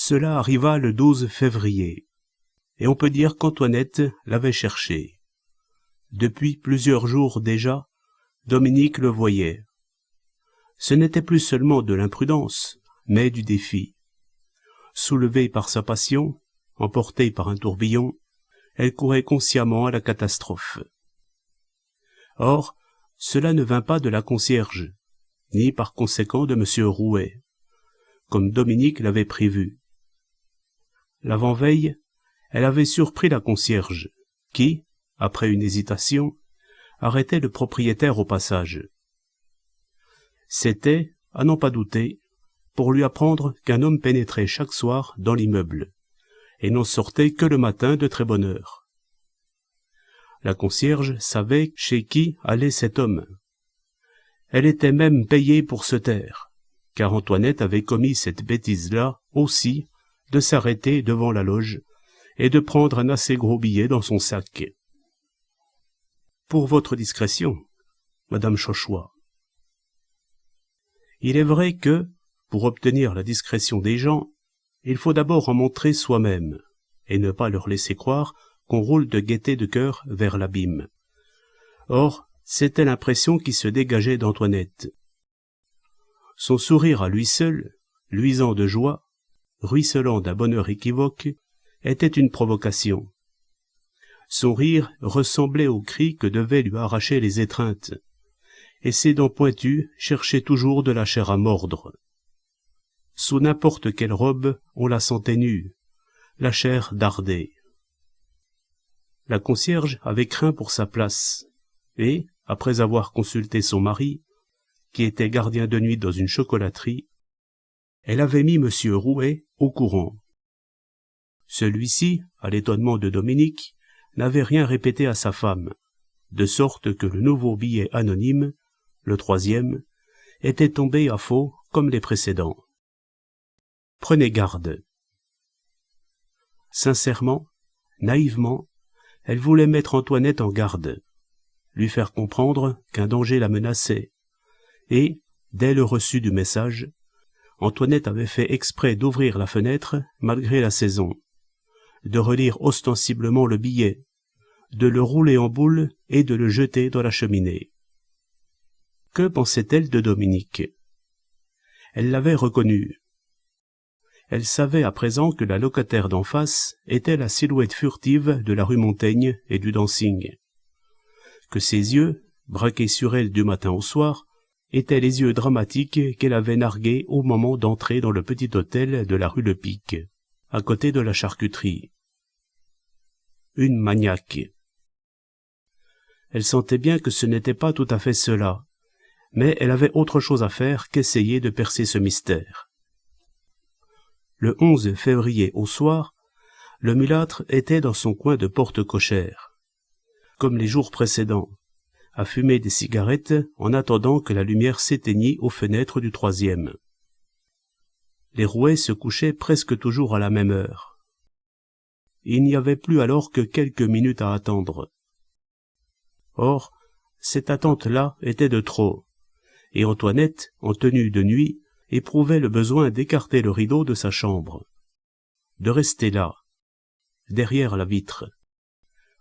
Cela arriva le 12 février, et on peut dire qu'Antoinette l'avait cherché. Depuis plusieurs jours déjà, Dominique le voyait. Ce n'était plus seulement de l'imprudence, mais du défi. Soulevée par sa passion, emportée par un tourbillon, elle courait consciemment à la catastrophe. Or, cela ne vint pas de la concierge, ni par conséquent de M. Rouet, comme Dominique l'avait prévu. L'avant-veille, elle avait surpris la concierge, qui, après une hésitation, arrêtait le propriétaire au passage. C'était, à n'en pas douter, pour lui apprendre qu'un homme pénétrait chaque soir dans l'immeuble, et n'en sortait que le matin de très bonne heure. La concierge savait chez qui allait cet homme. Elle était même payée pour se taire, car Antoinette avait commis cette bêtise-là aussi, de s'arrêter devant la loge et de prendre un assez gros billet dans son sac. Pour votre discrétion, Madame Chochois. Il est vrai que, pour obtenir la discrétion des gens, il faut d'abord en montrer soi-même, et ne pas leur laisser croire qu'on roule de gaieté de cœur vers l'abîme. Or, c'était l'impression qui se dégageait d'Antoinette. Son sourire à lui seul, luisant de joie, ruisselant d'un bonheur équivoque, était une provocation. Son rire ressemblait au cri que devaient lui arracher les étreintes, et ses dents pointues cherchaient toujours de la chair à mordre. Sous n'importe quelle robe, on la sentait nue, la chair dardait. La concierge avait craint pour sa place, et, après avoir consulté son mari, qui était gardien de nuit dans une chocolaterie, elle avait mis M. Rouet au courant. Celui-ci, à l'étonnement de Dominique, n'avait rien répété à sa femme, de sorte que le nouveau billet anonyme, le 3e, était tombé à faux comme les précédents. Prenez garde. Sincèrement, naïvement, elle voulait mettre Antoinette en garde, lui faire comprendre qu'un danger la menaçait, et, dès le reçu du message, Antoinette avait fait exprès d'ouvrir la fenêtre malgré la saison, de relire ostensiblement le billet, de le rouler en boule et de le jeter dans la cheminée. Que pensait-elle de Dominique? Elle l'avait reconnu. Elle savait à présent que la locataire d'en face était la silhouette furtive de la rue Montaigne et du dancing, que ses yeux, braqués sur elle du matin au soir, étaient les yeux dramatiques qu'elle avait nargués au moment d'entrer dans le petit hôtel de la rue Le Pic, à côté de la charcuterie. Une maniaque. Elle sentait bien que ce n'était pas tout à fait cela, mais elle avait autre chose à faire qu'essayer de percer ce mystère. Le 11 février au soir, le mulâtre était dans son coin de porte cochère, comme les jours précédents, à fumer des cigarettes en attendant que la lumière s'éteignît aux fenêtres du 3e. Les Rouets se couchaient presque toujours à la même heure. Il n'y avait plus alors que quelques minutes à attendre. Or, cette attente-là était de trop, et Antoinette, en tenue de nuit, éprouvait le besoin d'écarter le rideau de sa chambre, de rester là, derrière la vitre,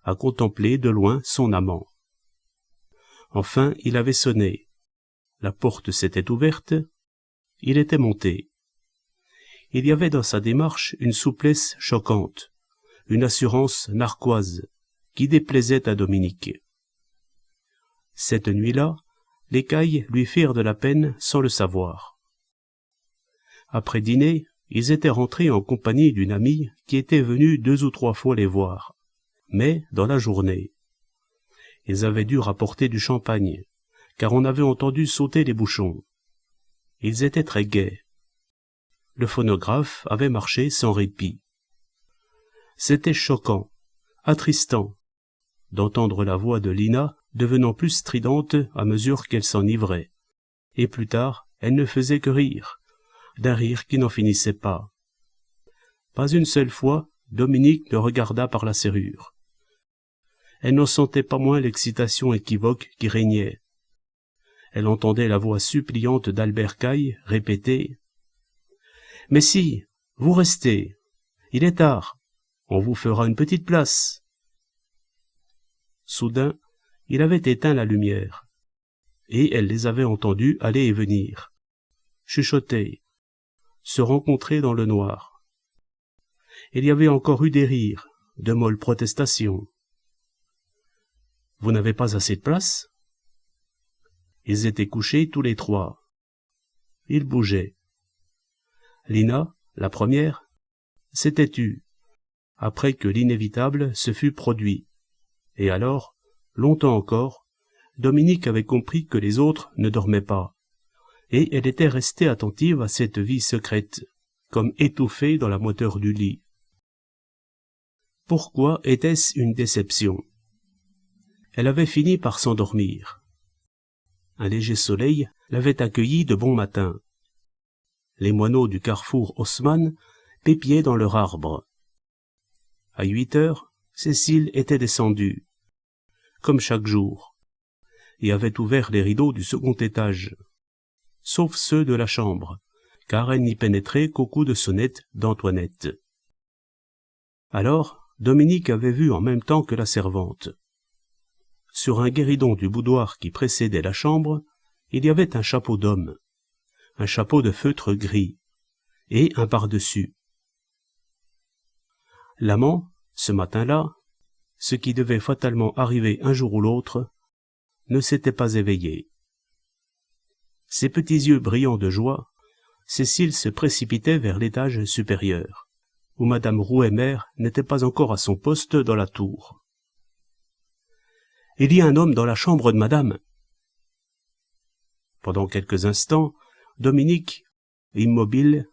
à contempler de loin son amant. Enfin, il avait sonné. La porte s'était ouverte. Il était monté. Il y avait dans sa démarche une souplesse choquante, une assurance narquoise, qui déplaisait à Dominique. Cette nuit-là, les cailles lui firent de la peine sans le savoir. Après dîner, ils étaient rentrés en compagnie d'une amie qui était venue 2 ou 3 fois les voir, mais dans la journée. Ils avaient dû rapporter du champagne, car on avait entendu sauter les bouchons. Ils étaient très gais. Le phonographe avait marché sans répit. C'était choquant, attristant, d'entendre la voix de Lina devenant plus stridente à mesure qu'elle s'enivrait. Et plus tard, elle ne faisait que rire, d'un rire qui n'en finissait pas. Pas une seule fois, Dominique ne regarda par la serrure. Elle n'en sentait pas moins l'excitation équivoque qui régnait. Elle entendait la voix suppliante d'Albert Caille répéter « Mais si, Vous restez. Il est tard. On vous fera une petite place. » Soudain, il avait éteint la lumière, et elle les avait entendus aller et venir, chuchoter, se rencontrer dans le noir. Il y avait encore eu des rires, de molles protestations. « Vous n'avez pas assez de place ?» Ils étaient couchés tous les trois. Ils bougeaient. Lina, la première, s'était tue, après que l'inévitable se fût produit. Et alors, longtemps encore, Dominique avait compris que les autres ne dormaient pas, et elle était restée attentive à cette vie secrète, comme étouffée dans la moiteur du lit. Pourquoi était-ce une déception? Elle avait fini par s'endormir. Un léger soleil l'avait accueillie de bon matin. Les moineaux du carrefour Haussmann pépiaient dans leur arbre. À 8 heures, Cécile était descendue, comme chaque jour, et avait ouvert les rideaux du second étage, sauf ceux de la chambre, car elle n'y pénétrait qu'au coup de sonnette d'Antoinette. Alors, Dominique avait vu en même temps que la servante. Sur un guéridon du boudoir qui précédait la chambre, il y avait un chapeau d'homme, un chapeau de feutre gris, et un pardessus. L'amant, ce matin-là, ce qui devait fatalement arriver un jour ou l'autre, ne s'était pas éveillé. Ses petits yeux brillants de joie, Cécile se précipitait vers l'étage supérieur, où madame Rouet-Mère n'était pas encore à son poste dans la tour. « Il y a un homme dans la chambre de madame. » Pendant quelques instants, Dominique, immobile,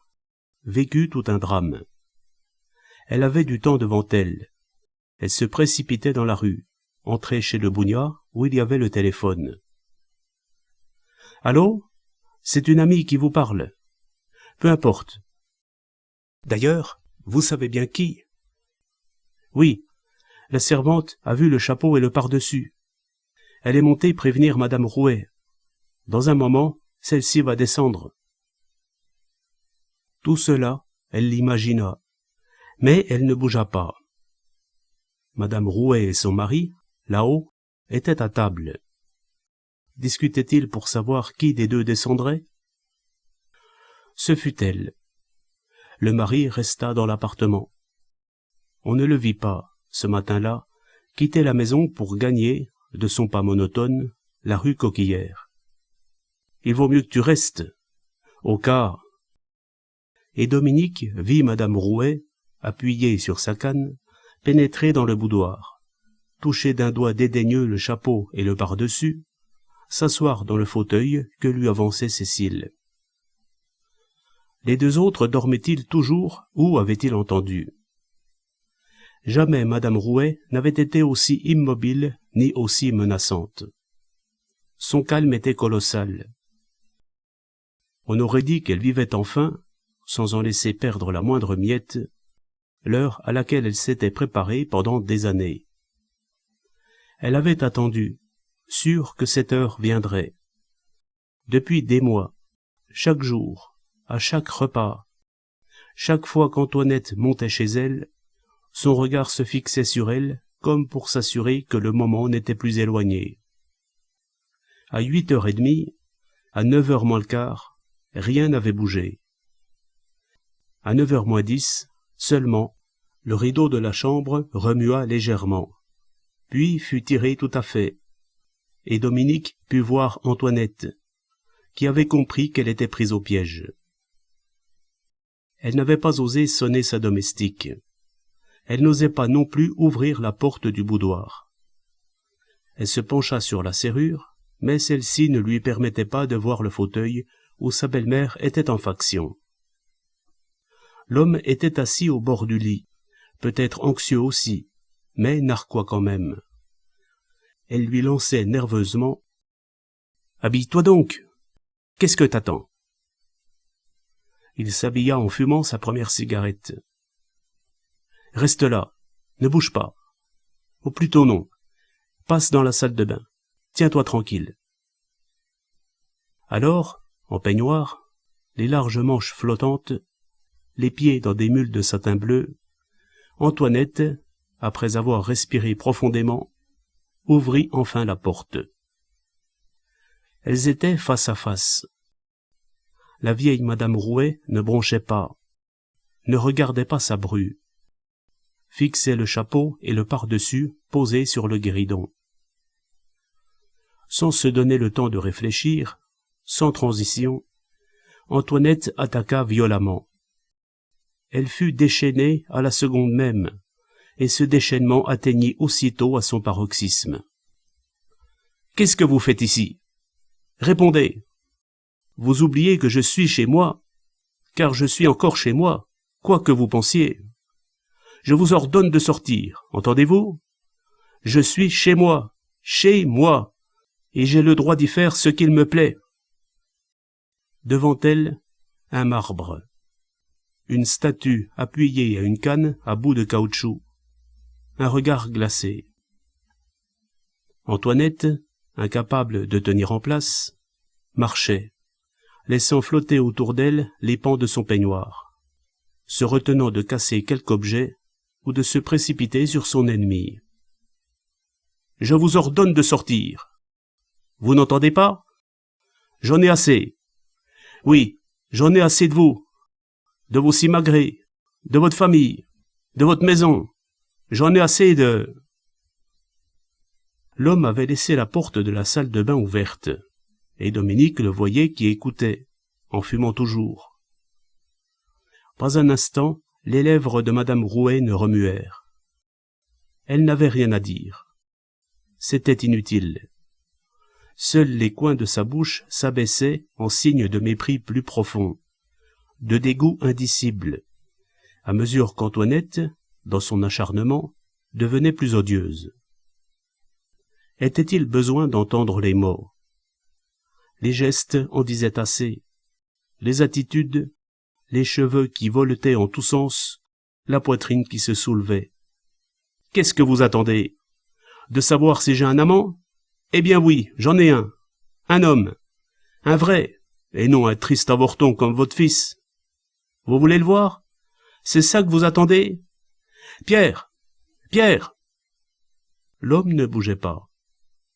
vécut tout un drame. Elle avait du temps devant elle. Elle se précipitait dans la rue, entrait chez le Bougnat, où il y avait le téléphone. « Allô ? C'est une amie qui vous parle. Peu importe. D'ailleurs, vous savez bien qui ? Oui, la servante a vu le chapeau et le pardessus. Elle est montée prévenir madame Rouet. Dans un moment, celle-ci va descendre. » Tout cela, elle l'imagina, mais elle ne bougea pas. Madame Rouet et son mari, là-haut, étaient à table. Discutaient-ils pour savoir qui des deux descendrait? Ce fut elle. Le mari resta dans l'appartement. On ne le vit pas, ce matin-là, quitter la maison pour gagner, de son pas monotone, la rue Coquillière. « Il vaut mieux que tu restes, au cas... » Et Dominique vit madame Rouet, appuyée sur sa canne, pénétrer dans le boudoir, toucher d'un doigt dédaigneux le chapeau et le pardessus, s'asseoir dans le fauteuil que lui avançait Cécile. Les deux autres dormaient-ils toujours ou avaient-ils entendu? Jamais madame Rouet n'avait été aussi immobile ni aussi menaçante. Son calme était colossal. On aurait dit qu'elle vivait enfin, sans en laisser perdre la moindre miette, l'heure à laquelle elle s'était préparée pendant des années. Elle avait attendu, sûre que cette heure viendrait. Depuis des mois, chaque jour, à chaque repas, chaque fois qu'Antoinette montait chez elle, son regard se fixait sur elle comme pour s'assurer que le moment n'était plus éloigné. À 8h30, à 9h moins le quart, rien n'avait bougé. À 9h moins 10, seulement, le rideau de la chambre remua légèrement, puis fut tiré tout à fait, et Dominique put voir Antoinette, qui avait compris qu'elle était prise au piège. Elle n'avait pas osé sonner sa domestique. Elle n'osait pas non plus ouvrir la porte du boudoir. Elle se pencha sur la serrure, mais celle-ci ne lui permettait pas de voir le fauteuil où sa belle-mère était en faction. L'homme était assis au bord du lit, peut-être anxieux aussi, mais narquois quand même. Elle lui lançait nerveusement « Habille-toi donc! Qu'est-ce que t'attends ?» Il s'habilla en fumant sa première cigarette. « Reste là, ne bouge pas. Ou plutôt non. Passe dans la salle de bain. Tiens-toi tranquille. » Alors, en peignoir, les larges manches flottantes, les pieds dans des mules de satin bleu, Antoinette, après avoir respiré profondément, ouvrit enfin la porte. Elles étaient face à face. La vieille madame Rouet ne bronchait pas, ne regardait pas sa bru, fixait le chapeau et le pardessus posés sur le guéridon. Sans se donner le temps de réfléchir, sans transition, Antoinette attaqua violemment. Elle fut déchaînée à la seconde même, et ce déchaînement atteignit aussitôt à son paroxysme. « Qu'est-ce que vous faites ici ? Répondez ! Vous oubliez que je suis chez moi, car je suis encore chez moi, quoi que vous pensiez. Je vous ordonne de sortir, entendez-vous ? Je suis chez moi, et j'ai le droit d'y faire ce qu'il me plaît. » Devant elle, un marbre, une statue appuyée à une canne à bout de caoutchouc, un regard glacé. Antoinette, incapable de tenir en place, marchait, laissant flotter autour d'elle les pans de son peignoir, se retenant de casser quelque objet ou de se précipiter sur son ennemi. « Je vous ordonne de sortir. Vous n'entendez pas ? J'en ai assez. Oui, j'en ai assez de vous, de vos simagrées, de votre famille, de votre maison. J'en ai assez de... » L'homme avait laissé la porte de la salle de bain ouverte, et Dominique le voyait qui écoutait, en fumant toujours. Pas un instant, les lèvres de madame Rouet ne remuèrent. Elle n'avait rien à dire. C'était inutile. Seuls les coins de sa bouche s'abaissaient en signe de mépris plus profond, de dégoût indicible, à mesure qu'Antoinette, dans son acharnement, devenait plus odieuse. Était-il besoin d'entendre les mots ? Les gestes en disaient assez, les attitudes, les cheveux qui voletaient en tous sens, la poitrine qui se soulevait. « Qu'est-ce que vous attendez ? De savoir si j'ai un amant ? Eh bien oui, j'en ai un homme, un vrai, et non un triste avorton comme votre fils. Vous voulez le voir ? C'est ça que vous attendez ? Pierre ! Pierre !» L'homme ne bougeait pas.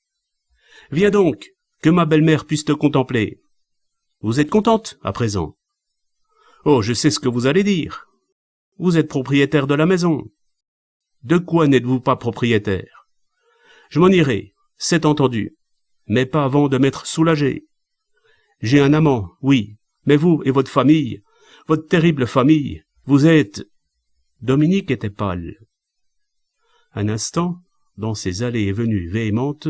« Viens donc, que ma belle-mère puisse te contempler. Vous êtes contente, à présent ? Oh, je sais ce que vous allez dire. Vous êtes propriétaire de la maison. De quoi n'êtes-vous pas propriétaire ? Je m'en irai, c'est entendu, mais pas avant de m'être soulagé. J'ai un amant, oui, mais vous et votre famille, votre terrible famille, vous êtes... » Dominique était pâle. Un instant, dans ses allées et venues véhémentes,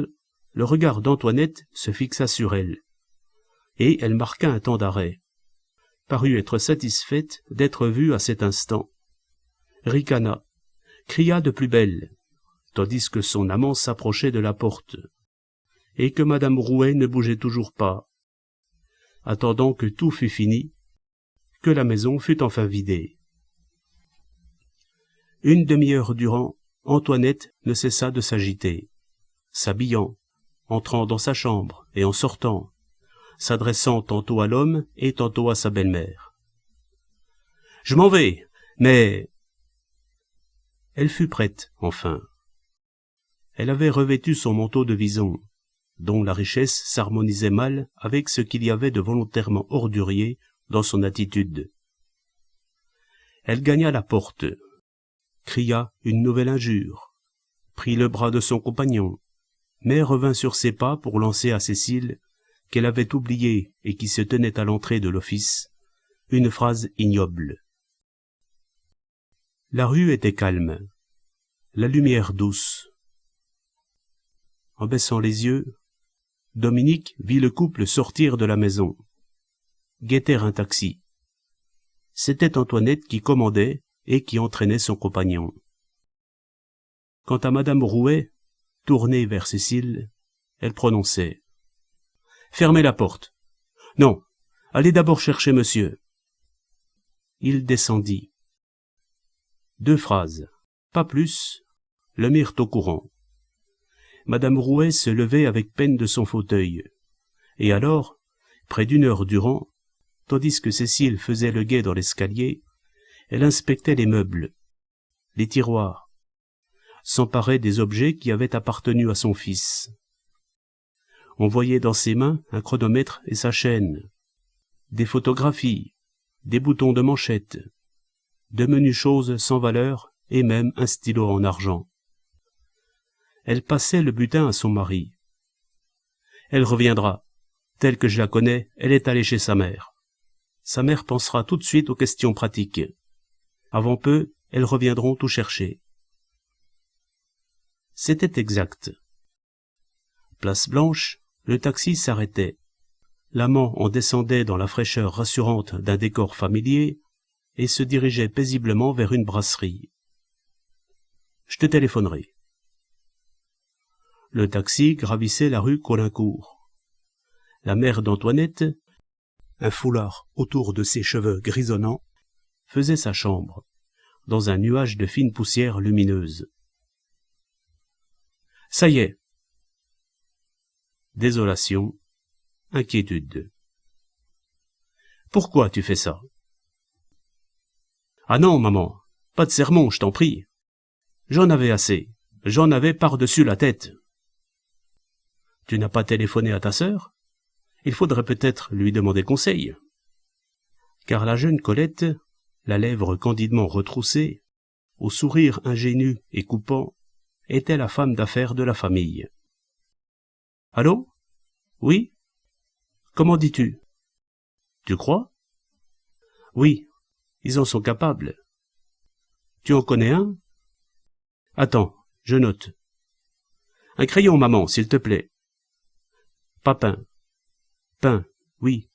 le regard d'Antoinette se fixa sur elle, et elle marqua un temps d'arrêt. Parut être satisfaite d'être vue à cet instant. Ricana, cria de plus belle, tandis que son amant s'approchait de la porte, et que madame Rouet ne bougeait toujours pas, attendant que tout fût fini, que la maison fût enfin vidée. Une demi-heure durant, Antoinette ne cessa de s'agiter, s'habillant, entrant dans sa chambre et en sortant, s'adressant tantôt à l'homme et tantôt à sa belle-mère. « Je m'en vais, mais... » Elle fut prête, enfin. Elle avait revêtu son manteau de vison, dont la richesse s'harmonisait mal avec ce qu'il y avait de volontairement ordurier dans son attitude. Elle gagna la porte, cria une nouvelle injure, prit le bras de son compagnon, mais revint sur ses pas pour lancer à Cécile, qu'elle avait oubliée et qui se tenait à l'entrée de l'office, une phrase ignoble. La rue était calme, la lumière douce. En baissant les yeux, Dominique vit le couple sortir de la maison, guetter un taxi. C'était Antoinette qui commandait et qui entraînait son compagnon. Quant à madame Rouet, tournée vers Cécile, elle prononçait: « Fermez la porte. Non, allez d'abord chercher monsieur. » Il descendit. 2 phrases, pas plus, le mirent au courant. Madame Rouet se levait avec peine de son fauteuil, et alors, près d'1 heure durant, tandis que Cécile faisait le guet dans l'escalier, Elle inspectait les meubles, les tiroirs, s'emparait des objets qui avaient appartenu à son fils. On voyait dans ses mains un chronomètre et sa chaîne, des photographies, des boutons de manchette, de menues choses sans valeur et même un stylo en argent. Elle passait le butin à son mari. Elle reviendra. Telle que je la connais, elle est allée chez sa mère. Sa mère pensera tout de suite aux questions pratiques. Avant peu, elles reviendront tout chercher. C'était exact. Place Blanche, le taxi s'arrêtait. L'amant en descendait dans la fraîcheur rassurante d'un décor familier et se dirigeait paisiblement vers une brasserie. « Je te téléphonerai. » Le taxi gravissait la rue Caulaincourt. La mère d'Antoinette, un foulard autour de ses cheveux grisonnants, faisait sa chambre, dans un nuage de fine poussière lumineuse. « Ça y est !» Désolation, inquiétude. « Pourquoi tu fais ça ?»« Ah non, maman, pas de sermon, je t'en prie. J'en avais assez, j'en avais par-dessus la tête. » « Tu n'as pas téléphoné à ta sœur ? Il faudrait peut-être lui demander conseil. » Car la jeune Colette, la lèvre candidement retroussée, au sourire ingénu et coupant, était la femme d'affaires de la famille. « Allô ? Oui ? Comment dis-tu ? Tu crois ? Oui, ils en sont capables. Tu en connais un ? Attends, je note. Un crayon, maman, s'il te plaît. Papin. Pain, oui.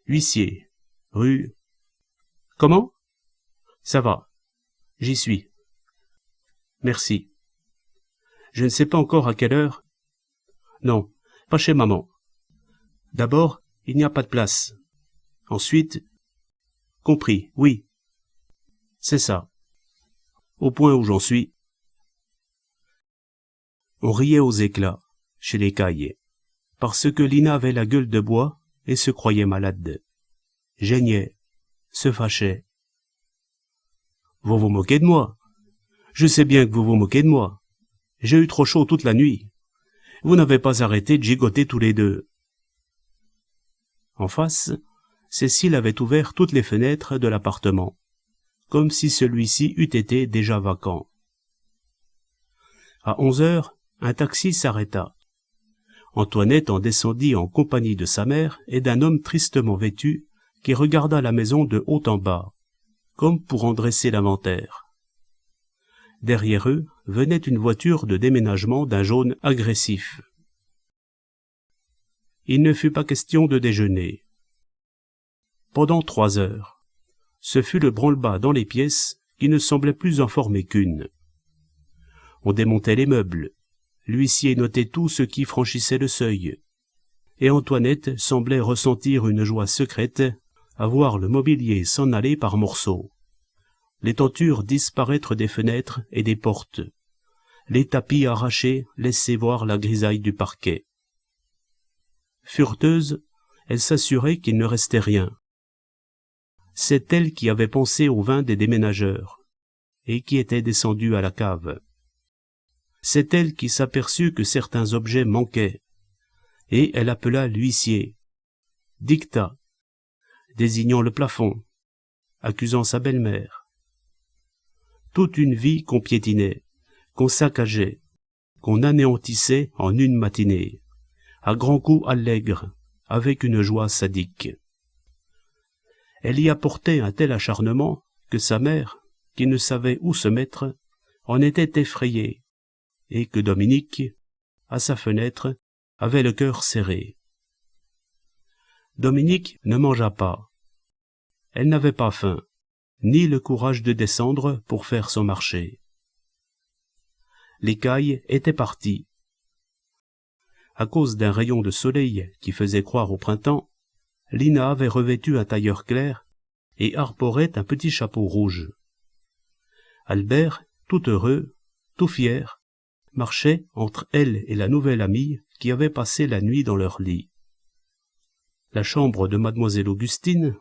Huissier. Rue. Comment ? Ça va. J'y suis. Merci. Je ne sais pas encore à quelle heure. Non, pas chez maman. D'abord, il n'y a pas de place. Ensuite, compris, oui. C'est ça. Au point où j'en suis. On riait aux éclats, chez les Cailles, parce que Lina avait la gueule de bois et se croyait malade. Geignait, se fâchait. Vous vous moquez de moi. Je sais bien que vous vous moquez de moi. J'ai eu trop chaud toute la nuit. Vous n'avez pas arrêté de gigoter tous les deux. En face, Cécile avait ouvert toutes les fenêtres de l'appartement, comme si celui-ci eût été déjà vacant. À 11 heures, un taxi s'arrêta. Antoinette en descendit en compagnie de sa mère et d'un homme tristement vêtu qui regarda la maison de haut en bas, comme pour en dresser l'inventaire. Derrière eux venait une voiture de déménagement d'un jaune agressif. Il ne fut pas question de déjeuner. Pendant 3 heures, ce fut le branle-bas dans les pièces qui ne semblait plus en former qu'une. On démontait les meubles, l'huissier notait tout ce qui franchissait le seuil, et Antoinette semblait ressentir une joie secrète à voir le mobilier s'en aller par morceaux, les tentures disparaître des fenêtres et des portes, les tapis arrachés laissaient voir la grisaille du parquet. Furteuse, elle s'assurait qu'il ne restait rien. C'est elle qui avait pensé au vin des déménageurs, et qui était descendue à la cave. C'est elle qui s'aperçut que certains objets manquaient, et elle appela l'huissier, dicta, désignant le plafond, accusant sa belle-mère. Toute une vie qu'on piétinait, qu'on saccageait, qu'on anéantissait en une matinée, à grands coups allègres, avec une joie sadique. Elle y apportait un tel acharnement que sa mère, qui ne savait où se mettre, en était effrayée, et que Dominique, à sa fenêtre, avait le cœur serré. Dominique ne mangea pas. Elle n'avait pas faim, ni le courage de descendre pour faire son marché. Les Cailles étaient partis. À cause d'un rayon de soleil qui faisait croire au printemps, Lina avait revêtu un tailleur clair et arborait un petit chapeau rouge. Albert, tout heureux, tout fier, marchait entre elle et la nouvelle amie qui avait passé la nuit dans leur lit. La chambre de mademoiselle Augustine,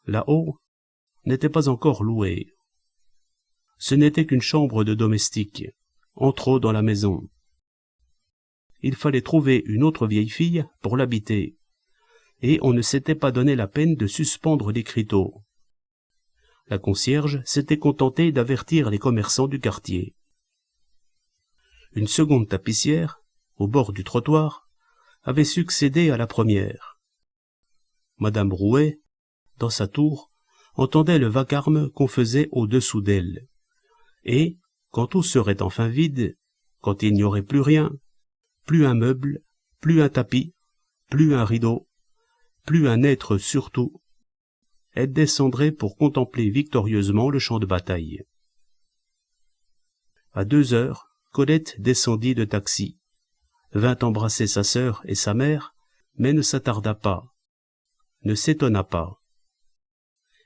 là-haut, n'était pas encore louée. Ce n'était qu'une chambre de domestique, en trop dans la maison. Il fallait trouver une autre vieille fille pour l'habiter, et on ne s'était pas donné la peine de suspendre l'écriteau. La concierge s'était contentée d'avertir les commerçants du quartier. Une seconde tapissière, au bord du trottoir, avait succédé à la première. Madame Rouet, dans sa tour, entendait le vacarme qu'on faisait au-dessous d'elle. Et, quand tout serait enfin vide, quand il n'y aurait plus rien, plus un meuble, plus un tapis, plus un rideau, plus un être surtout, elle descendrait pour contempler victorieusement le champ de bataille. À 2 heures, Colette descendit de taxi, vint embrasser sa sœur et sa mère, mais ne s'attarda pas, ne s'étonna pas.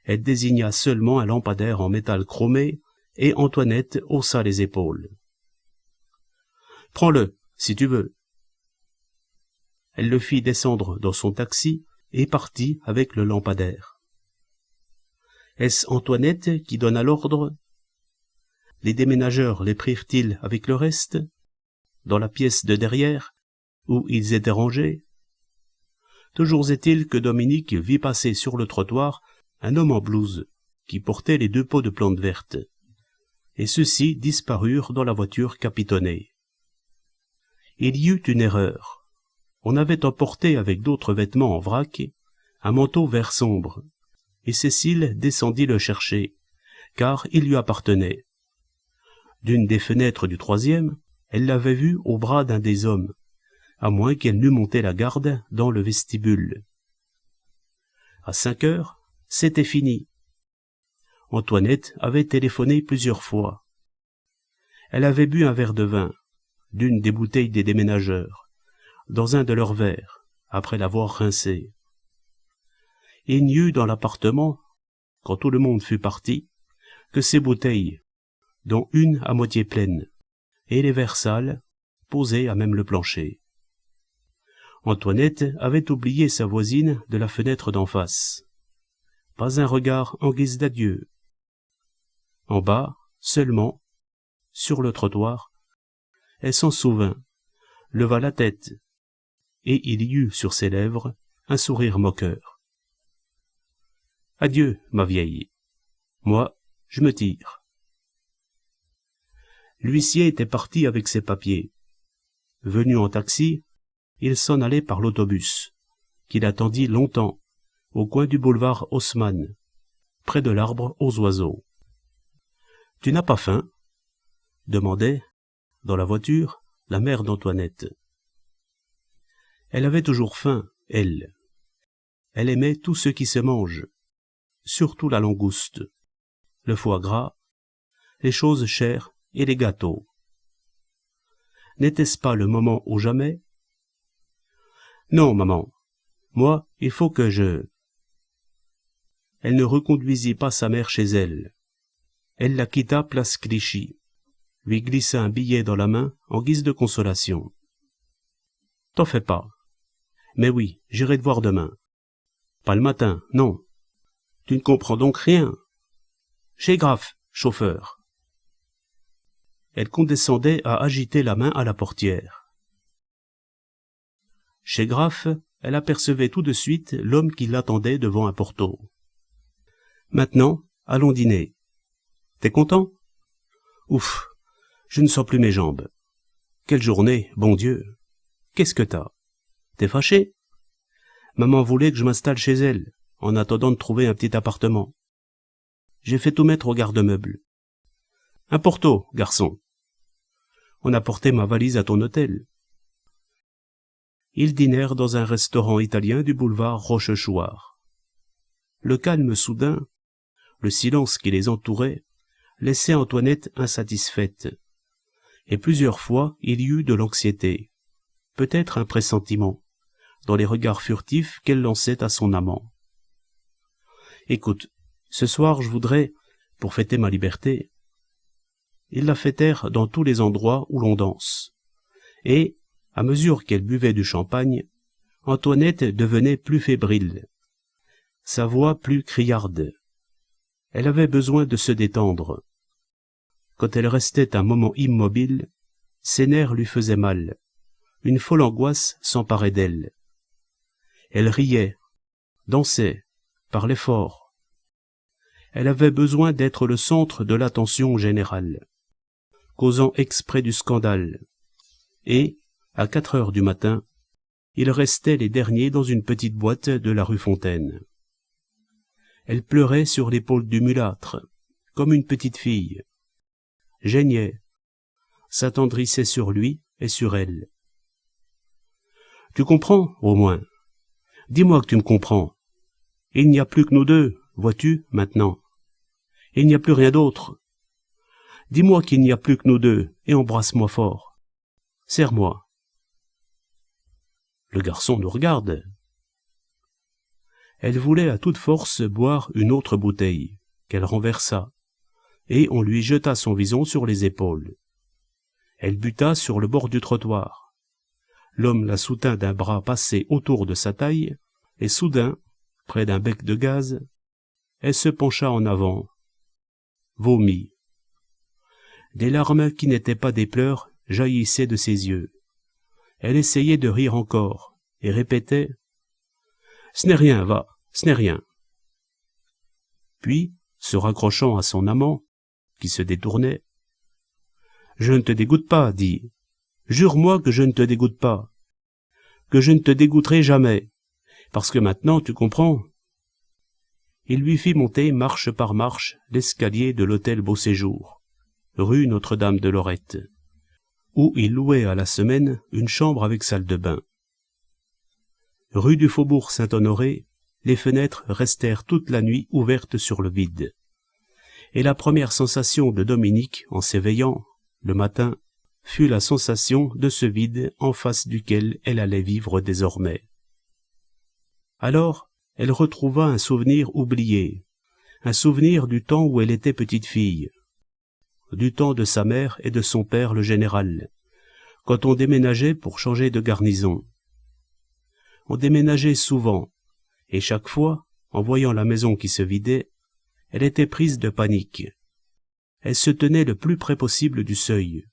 Elle désigna seulement un lampadaire en métal chromé, et Antoinette haussa les épaules. « Prends-le, si tu veux. » Elle le fit descendre dans son taxi et partit avec le lampadaire. Est-ce Antoinette qui donna l'ordre? Les déménageurs les prirent-ils avec le reste, dans la pièce de derrière, où ils étaient rangés? Toujours est-il que Dominique vit passer sur le trottoir un homme en blouse, qui portait les 2 pots de plantes vertes, et ceux-ci disparurent dans la voiture capitonnée. Il y eut une erreur. On avait emporté avec d'autres vêtements en vrac un manteau vert sombre, et Cécile descendit le chercher, car il lui appartenait. D'une des fenêtres du 3e, elle l'avait vu au bras d'un des hommes, à moins qu'elle n'eût monté la garde dans le vestibule. À 5 heures, c'était fini. Antoinette avait téléphoné plusieurs fois. Elle avait bu un verre de vin, d'une des bouteilles des déménageurs, dans un de leurs verres, après l'avoir rincé. Il n'y eut dans l'appartement, quand tout le monde fut parti, que ces bouteilles, dont une à moitié pleine, et les verres sales, posés à même le plancher. Antoinette avait oublié sa voisine de la fenêtre d'en face. Pas un regard en guise d'adieu. En bas, seulement, sur le trottoir, elle s'en souvint, leva la tête, et il y eut sur ses lèvres un sourire moqueur. « Adieu, ma vieille. Moi, je me tire. » L'huissier était parti avec ses papiers. Venu en taxi, il s'en allait par l'autobus, qu'il attendit longtemps, au coin du boulevard Haussmann, près de l'arbre aux oiseaux. « Tu n'as pas faim ?» demandait, dans la voiture, la mère d'Antoinette. Elle avait toujours faim, elle. Elle aimait tout ce qui se mange, surtout la langouste, le foie gras, les choses chères et les gâteaux. N'était-ce pas le moment ou jamais? Non, maman. Moi, il faut que je... Elle ne reconduisit pas sa mère chez elle. Elle la quitta place Clichy, lui glissa un billet dans la main en guise de consolation. T'en fais pas. Mais oui, j'irai te voir demain. Pas le matin, non. Tu ne comprends donc rien. Chez Graff, chauffeur. Elle condescendait à agiter la main à la portière. Chez Graff, elle apercevait tout de suite l'homme qui l'attendait devant un porteau. Maintenant, allons dîner. T'es content? Ouf, je ne sens plus mes jambes. Quelle journée, bon Dieu. Qu'est-ce que t'as? T'es fâché? Maman voulait que je m'installe chez elle, en attendant de trouver un petit appartement. J'ai fait tout mettre au garde-meuble. Un porto, garçon. On a porté ma valise à ton hôtel. Ils dînèrent dans un restaurant italien du boulevard Rochechouart. Le calme soudain, le silence qui les entourait, laissait Antoinette insatisfaite. Et plusieurs fois il y eut de l'anxiété, peut-être un pressentiment, dans les regards furtifs qu'elle lançait à son amant. « Écoute, ce soir je voudrais, pour fêter ma liberté... » Ils la fêtèrent dans tous les endroits où l'on danse. Et, à mesure qu'elle buvait du champagne, Antoinette devenait plus fébrile, sa voix plus criarde. Elle avait besoin de se détendre. Quand elle restait un moment immobile, ses nerfs lui faisaient mal. Une folle angoisse s'emparait d'elle. Elle riait, dansait, parlait fort. Elle avait besoin d'être le centre de l'attention générale, causant exprès du scandale. Et, à 4 heures du matin, ils restaient les derniers dans une petite boîte de la rue Fontaine. Elle pleurait sur l'épaule du mulâtre, comme une petite fille. Geignait, s'attendrissait sur lui et sur elle. « Tu comprends, au moins. Dis-moi que tu me comprends. Il n'y a plus que nous deux, vois-tu, maintenant. Il n'y a plus rien d'autre. Dis-moi qu'il n'y a plus que nous deux, et embrasse-moi fort. Serre-moi. » Le garçon nous regarde. Elle voulait à toute force boire une autre bouteille, qu'elle renversa, et on lui jeta son vison sur les épaules. Elle buta sur le bord du trottoir. L'homme la soutint d'un bras passé autour de sa taille, et soudain, près d'un bec de gaz, elle se pencha en avant, vomit. Des larmes qui n'étaient pas des pleurs jaillissaient de ses yeux. Elle essayait de rire encore, et répétait « Ce n'est rien, va, ce n'est rien. » Puis, se raccrochant à son amant, qui se détournait, « Je ne te dégoûte pas, dis. Jure-moi que je ne te dégoûte pas, que je ne te dégoûterai jamais, parce que maintenant, tu comprends. » Il lui fit monter marche par marche l'escalier de l'hôtel Beauséjour, rue Notre-Dame de Lorette, où il louait à la semaine une chambre avec salle de bain. Rue du Faubourg Saint-Honoré, les fenêtres restèrent toute la nuit ouvertes sur le vide. Et la première sensation de Dominique, en s'éveillant, le matin, fut la sensation de ce vide en face duquel elle allait vivre désormais. Alors, elle retrouva un souvenir oublié, un souvenir du temps où elle était petite fille, du temps de sa mère et de son père le général, quand on déménageait pour changer de garnison. On déménageait souvent, et chaque fois, en voyant la maison qui se vidait, elle était prise de panique. Elle se tenait le plus près possible du seuil,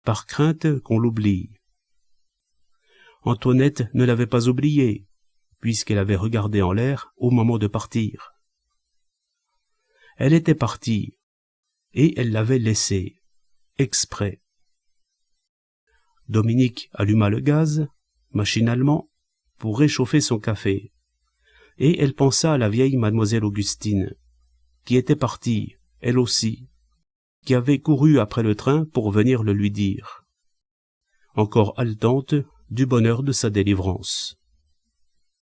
par crainte qu'on l'oublie. Antoinette ne l'avait pas oubliée, puisqu'elle avait regardé en l'air au moment de partir. Elle était partie, et elle l'avait laissée, exprès. Dominique alluma le gaz, machinalement, pour réchauffer son café, et elle pensa à la vieille mademoiselle Augustine, qui était partie, elle aussi, qui avait couru après le train pour venir le lui dire, encore haletante du bonheur de sa délivrance.